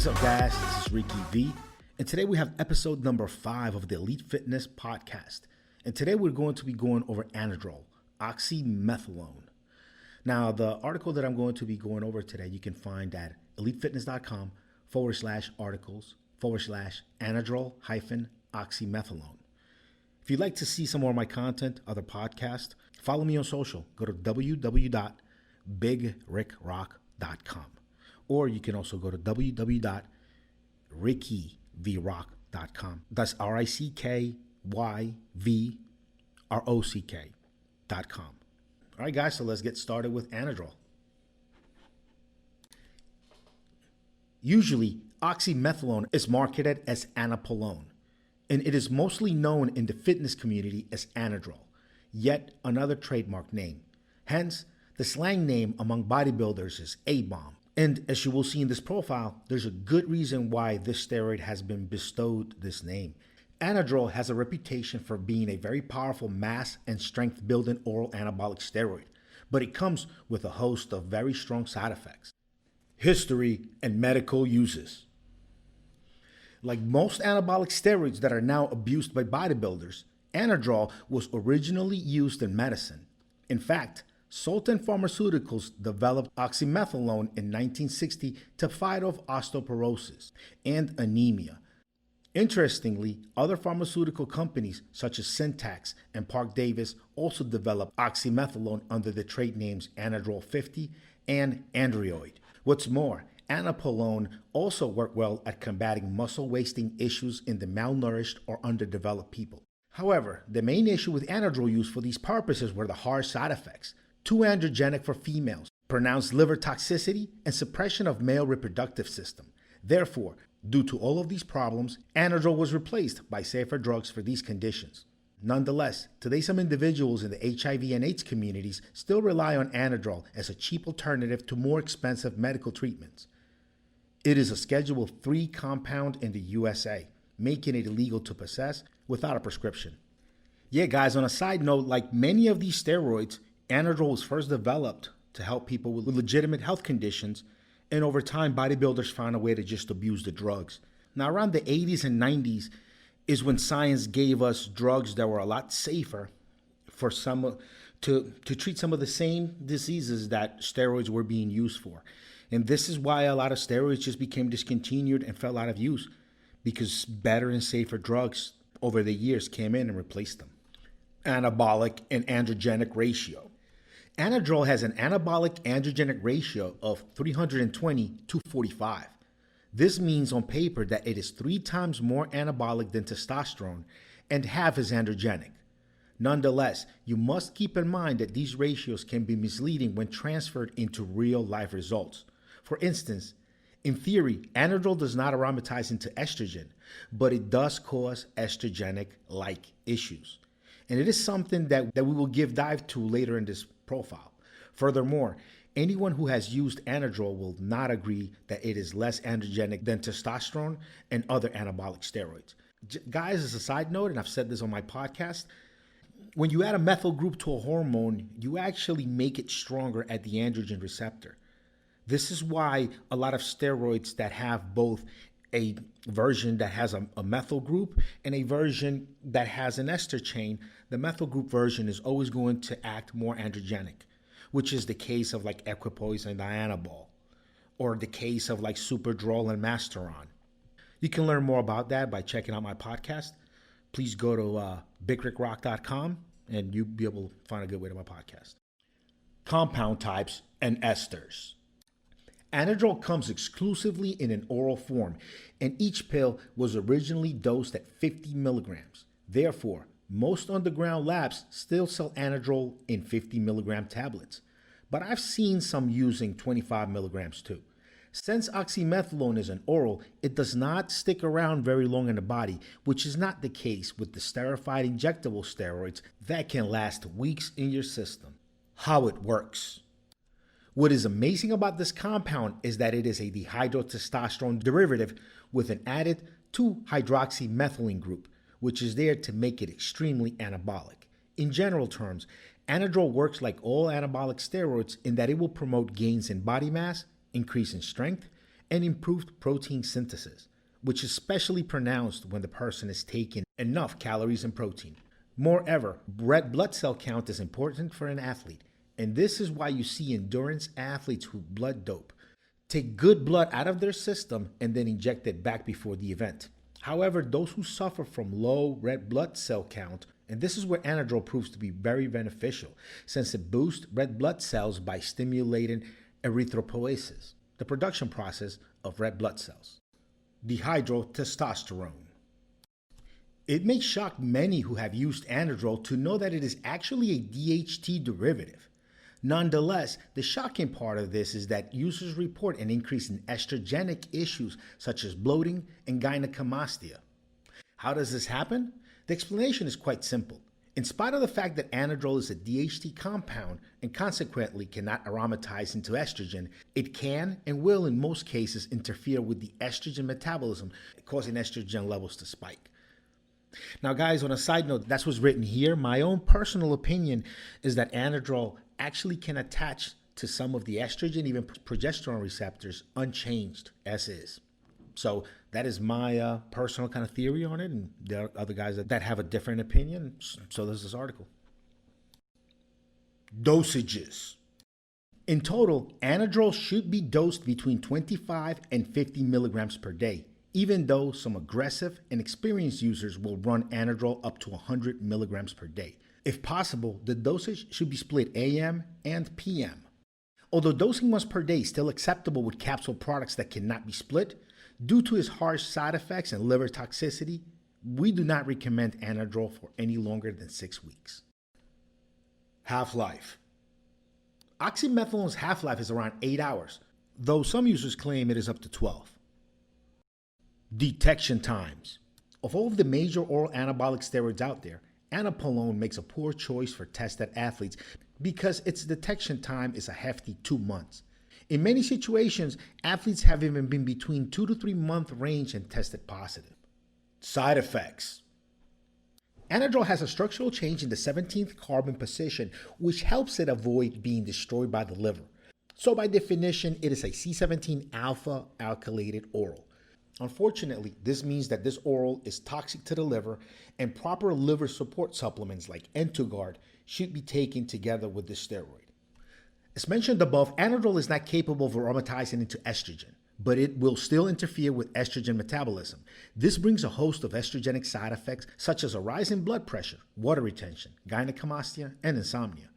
What's up, guys? This is Ricky V, and today we have episode number 5 of the Elite Fitness podcast. And today we're going to be going over Anadrol, Oxymetholone. Now, the article that I'm going to be going over today, you can find at elitefitness.com/articles/Anadrol-Oxymetholone. If you'd like to see some more of my content, other podcasts, follow me on social. Go to www.bigrickrock.com. Or you can also go to www.rickyvrock.com. That's RICKYVROCK.com. All right, guys, so let's get started with Anadrol. Usually, oxymetholone is marketed as Anapolon, and it is mostly known in the fitness community as Anadrol, yet another trademark name. Hence, the slang name among bodybuilders is A-bomb. And as you will see in this profile, there's a good reason why this steroid has been bestowed this name. Anadrol has a reputation for being a very powerful mass and strength building oral anabolic steroid, but it comes with a host of very strong side effects. History and medical uses. Like most anabolic steroids that are now abused by bodybuilders, Anadrol was originally used in medicine. In fact, Sultan Pharmaceuticals developed oxymetholone in 1960 to fight off osteoporosis and anemia. Interestingly, other pharmaceutical companies such as Syntax and Park Davis also developed oxymetholone under the trade names Anadrol 50 and Android. What's more, Anapolon also worked well at combating muscle wasting issues in the malnourished or underdeveloped people. However, the main issue with Anadrol use for these purposes were the harsh side effects. Too androgenic for females, pronounced liver toxicity, and suppression of male reproductive system. Therefore, due to all of these problems, Anadrol was replaced by safer drugs for these conditions. Nonetheless, today some individuals in the HIV and AIDS communities still rely on Anadrol as a cheap alternative to more expensive medical treatments. It is a Schedule III compound in the USA, making it illegal to possess without a prescription. Yeah, guys, on a side note, like many of these steroids, Anadrol was first developed to help people with legitimate health conditions, and over time, bodybuilders found a way to just abuse the drugs. Now, around the 80s and 90s is when science gave us drugs that were a lot safer for to treat some of the same diseases that steroids were being used for. And this is why a lot of steroids just became discontinued and fell out of use, because better and safer drugs over the years came in and replaced them. Anabolic and androgenic ratio. Anadrol has an anabolic androgenic ratio of 320 to 45. This means on paper that it is 3 times more anabolic than testosterone and half as androgenic. Nonetheless, you must keep in mind that these ratios can be misleading when transferred into real life results. For instance, in theory, Anadrol does not aromatize into estrogen, but it does cause estrogenic-like issues. And it is something that we will dive to later in this profile. Furthermore, anyone who has used Anadrol will not agree that it is less androgenic than testosterone and other anabolic steroids. Guys, as a side note, and I've said this on my podcast, when you add a methyl group to a hormone, you actually make it stronger at the androgen receptor. This is why a lot of steroids that have both a version that has a methyl group and a version that has an ester chain, the methyl group version is always going to act more androgenic, which is the case of like equipoise and dianabol, or the case of like Superdrol and Masteron. You can learn more about that by checking out my podcast. Please go to bigrickrock.com and you'll be able to find a good way to my podcast. Compound types and esters. Anadrol comes exclusively in an oral form, and each pill was originally dosed at 50 milligrams. Therefore, most underground labs still sell Anadrol in 50 milligram tablets, but I've seen some using 25 milligrams too. Since oxymetholone is an oral, it does not stick around very long in the body, which is not the case with the sterified injectable steroids that can last weeks in your system. How it works. What is amazing about this compound is that it is a dihydrotestosterone derivative with an added 2-hydroxymethylene group, which is there to make it extremely anabolic. In general terms, Anadrol works like all anabolic steroids in that it will promote gains in body mass, increase in strength, and improved protein synthesis, which is especially pronounced when the person is taking enough calories and protein. Moreover, red blood cell count is important for an athlete, and this is why you see endurance athletes who blood dope take good blood out of their system and then inject it back before the event. However, those who suffer from low red blood cell count, and this is where Anadrol proves to be very beneficial since it boosts red blood cells by stimulating erythropoiesis, the production process of red blood cells. Dihydrotestosterone. It may shock many who have used Anadrol to know that it is actually a DHT derivative. Nonetheless, the shocking part of this is that users report an increase in estrogenic issues such as bloating and gynecomastia. How does this happen? The explanation is quite simple. In spite of the fact that Anadrol is a DHT compound and consequently cannot aromatize into estrogen, it can and will in most cases interfere with the estrogen metabolism, causing estrogen levels to spike. Now guys, on a side note, that's what's written here. My own personal opinion is that Anadrol actually can attach to some of the estrogen, even progesterone receptors, unchanged as is. So that is my personal kind of theory on it, and there are other guys that have a different opinion. So there's this article. Dosages. In total, Anadrol should be dosed between 25 and 50 milligrams per day, even though some aggressive and experienced users will run Anadrol up to 100 milligrams per day. If possible, the dosage should be split AM and PM. Although dosing once per day is still acceptable with capsule products that cannot be split, due to its harsh side effects and liver toxicity, we do not recommend Anadrol for any longer than 6 weeks. Half-life. Oxymetholone's half-life is around 8 hours, though some users claim it is up to 12. Detection times. Of all of the major oral anabolic steroids out there, Anapolon makes a poor choice for tested athletes because its detection time is a hefty 2 months. In many situations, athletes have even been between 2 to 3 month range and tested positive. Side effects. Anadrol has a structural change in the 17th carbon position, which helps it avoid being destroyed by the liver. So by definition, it is a C17 alpha alkylated oral. Unfortunately, this means that this oral is toxic to the liver, and proper liver support supplements like N2Guard should be taken together with the steroid. As mentioned above, Anadrol is not capable of aromatizing into estrogen, but it will still interfere with estrogen metabolism. This brings a host of estrogenic side effects such as a rise in blood pressure, water retention, gynecomastia, and insomnia.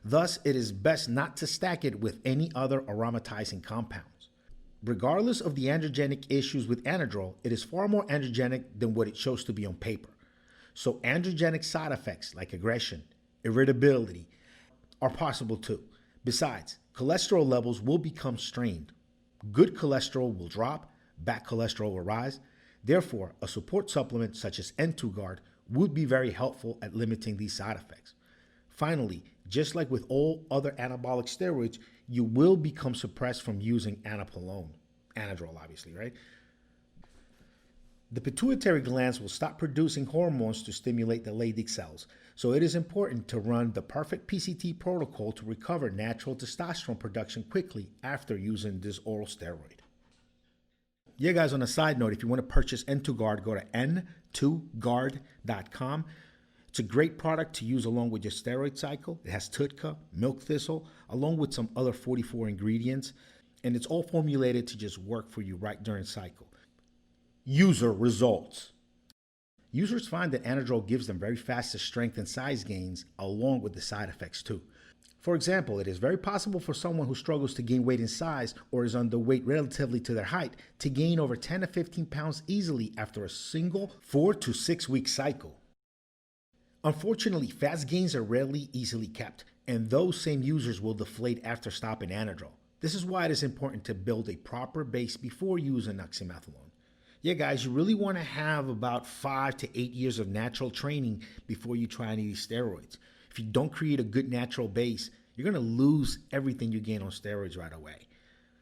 Thus, it is best not to stack it with any other aromatizing compounds. Regardless of the androgenic issues with Anadrol, it is far more androgenic than what it shows to be on paper. So androgenic side effects like aggression, irritability are possible too. Besides, cholesterol levels will become strained. Good cholesterol will drop, bad cholesterol will rise. Therefore, a support supplement such as N2Guard would be very helpful at limiting these side effects. Finally, just like with all other anabolic steroids, you will become suppressed from using Anapolon, Anadrol obviously, right? The pituitary glands will stop producing hormones to stimulate the Leydig cells, so it is important to run the perfect PCT protocol to recover natural testosterone production quickly after using this oral steroid. Yeah, guys, on a side note, if you want to purchase N2Guard, go to n2guard.com. It's a great product to use along with your steroid cycle. It has TUDCA, milk thistle, along with some other 44 ingredients, and it's all formulated to just work for you right during cycle. User results. Users find that Anadrol gives them very fast strength and size gains along with the side effects too. For example, it is very possible for someone who struggles to gain weight in size or is underweight relatively to their height to gain over 10 to 15 pounds easily after a single 4 to 6 week cycle. Unfortunately, fast gains are rarely easily kept, and those same users will deflate after stopping Anadrol. This is why it is important to build a proper base before using oxymetholone. Yeah, guys, you really want to have about 5 to 8 years of natural training before you try any of these steroids. If you don't create a good natural base, you're going to lose everything you gain on steroids right away.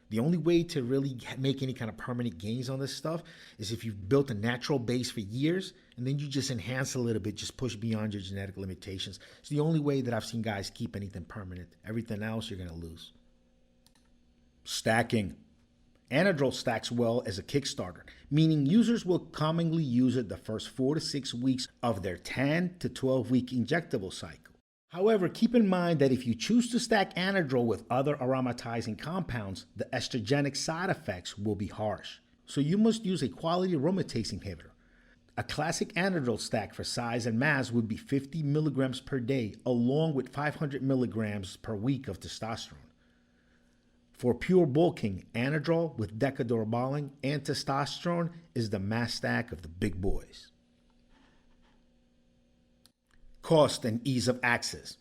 The only way to really make any kind of permanent gains on this stuff is if you've built a natural base for years and then you just enhance a little bit, just push beyond your genetic limitations. It's the only way that I've seen guys keep anything permanent. Everything else you're going to lose. Stacking. Anadrol stacks well as a Kickstarter, meaning users will commonly use it the first 4 to 6 weeks of their 10 to 12 week injectable cycle. However, keep in mind that if you choose to stack Anadrol with other aromatizing compounds, the estrogenic side effects will be harsh. So you must use a quality aromatase inhibitor. A classic Anadrol stack for size and mass would be 50 milligrams per day, along with 500 milligrams per week of testosterone. For pure bulking, Anadrol with decadurabolin and testosterone is the mass stack of the big boys. Cost and ease of access.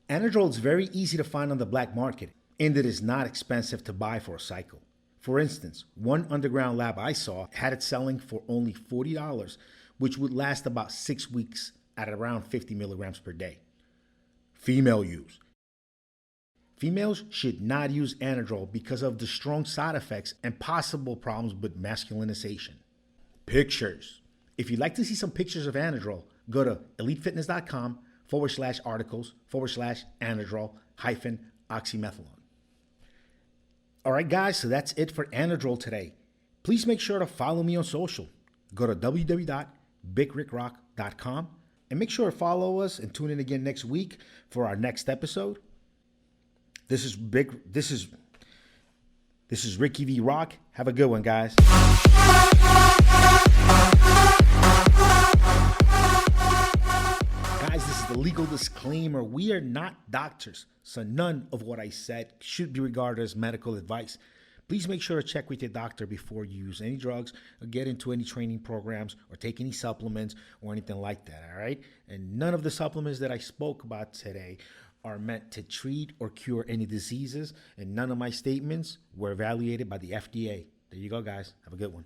Anadrol is very easy to find on the black market, and it is not expensive to buy for a cycle. For instance, one underground lab I saw had it selling for only $40, which would last about 6 weeks at around 50 milligrams per day. Female use. Females should not use Anadrol because of the strong side effects and possible problems with masculinization. Pictures. If you'd like to see some pictures of Anadrol, go to EliteFitness.com/articles/Anadrol-Oxymetholone. All right, guys, so that's it for Anadrol today. Please make sure to follow me on social. Go to www.bigrickrock.com and make sure to follow us and tune in again next week for our next episode. This is Ricky V Rock. Have a good one, guys. Guys, this is the legal disclaimer. We are not doctors, so none of what I said should be regarded as medical advice. Please make sure to check with your doctor before you use any drugs or get into any training programs or take any supplements or anything like that, all right? And none of the supplements that I spoke about today are meant to treat or cure any diseases, and none of my statements were evaluated by the FDA. There you go, guys. Have a good one.